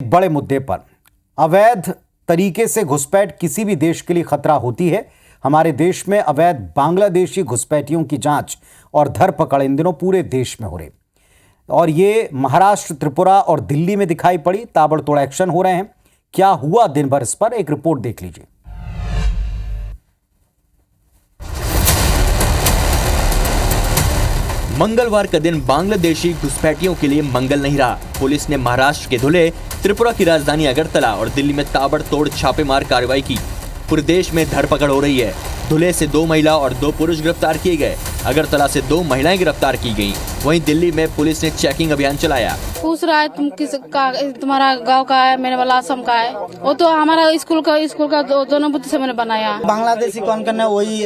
बड़े मुद्दे पर अवैध तरीके से घुसपैठ किसी भी देश के लिए खतरा होती है। हमारे देश में अवैध बांग्लादेशी घुसपैठियों की जांच और धरपकड़ इन दिनों पूरे देश में हो रही और ये महाराष्ट्र, त्रिपुरा और दिल्ली में दिखाई पड़ी। ताबड़तोड़ एक्शन हो रहे हैं। क्या हुआ दिन भर, इस पर एक रिपोर्ट देख लीजिए। मंगलवार का दिन बांग्लादेशी घुसपैठियों के लिए मंगल नहीं रहा। पुलिस ने महाराष्ट्र के धुले, त्रिपुरा की राजधानी अगरतला और दिल्ली में ताबड़तोड़ छापेमार कार्रवाई की। पूरे देश में धरपकड़ हो रही है। धुले से 2 महिला और 2 पुरुष गिरफ्तार किए गए। अगरतला से 2 महिलाएं गिरफ्तार की गईं। वहीं दिल्ली में पुलिस ने चेकिंग अभियान चलाया। पूछ रहा है तुम्हारा गांव का है, मेरे वाला असम का है। वो तो हमारा स्कूल का दोनों बुद्धि से मैंने बनाया। बांग्लादेशी कौन करना है वही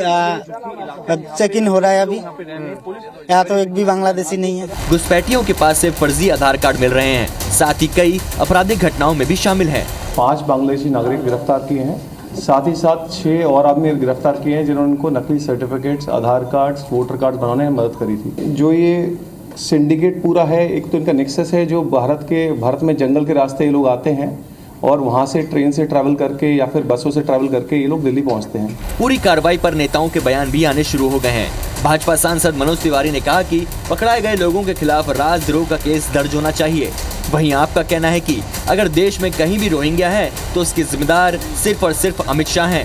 चेकिंग हो रहा है अभी। यहाँ तो एक भी बांग्लादेशी नहीं है। घुसपैठियों के पास से फर्जी आधार कार्ड मिल रहे हैं, साथ ही कई आपराधिक घटनाओं में भी शामिल है। 5 बांग्लादेशी नागरिक गिरफ्तार किए हैं। साथ ही साथ 6 और आदमी गिरफ्तार किए हैं जिन्होंने उनको नकली सर्टिफिकेट्स, आधार कार्ड्स, वोटर कार्ड बनाने में मदद करी थी। जो ये सिंडिकेट पूरा है, एक तो इनका नेक्सस है जो भारत में जंगल के रास्ते ये लोग आते हैं और वहाँ से ट्रेन से ट्रैवल करके या फिर बसों से ट्रैवल करके ये लोग दिल्ली पहुँचते हैं। पूरी कार्रवाई पर नेताओं के बयान भी आने शुरू हो गए हैं। भाजपा सांसद मनोज तिवारी ने कहा कि पकड़ाए गए लोगों के खिलाफ राजद्रोह का केस दर्ज होना चाहिए। वहीं आपका कहना है कि अगर देश में कहीं भी रोहिंग्या है तो उसके जिम्मेदार सिर्फ और सिर्फ अमित शाह हैं।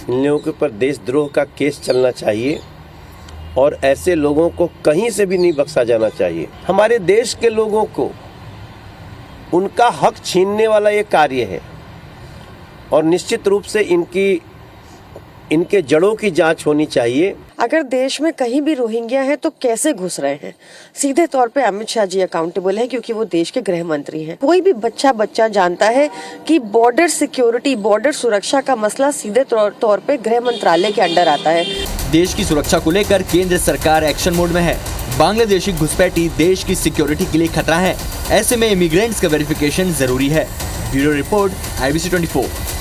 इन लोगों के ऊपर देशद्रोह का केस चलना चाहिए और ऐसे लोगों को कहीं से भी नहीं बख्शा जाना चाहिए। हमारे देश के लोगों को उनका हक छीनने वाला ये कार्य है और निश्चित रूप से इनके जड़ों की जांच होनी चाहिए। अगर देश में कहीं भी रोहिंग्या है तो कैसे घुस रहे हैं? सीधे तौर पे अमित शाह जी अकाउंटेबल हैं क्योंकि वो देश के गृह मंत्री हैं। कोई भी बच्चा जानता है कि बॉर्डर सिक्योरिटी, बॉर्डर सुरक्षा का मसला सीधे तौर पे गृह मंत्रालय के अंडर आता है। देश की सुरक्षा को लेकर केंद्र सरकार एक्शन मोड में है। बांग्लादेशी घुसपैठी देश की सिक्योरिटी के लिए खतरा है। ऐसे में इमिग्रेंट्स का वेरिफिकेशन जरूरी है। Bureau report, IBC 24।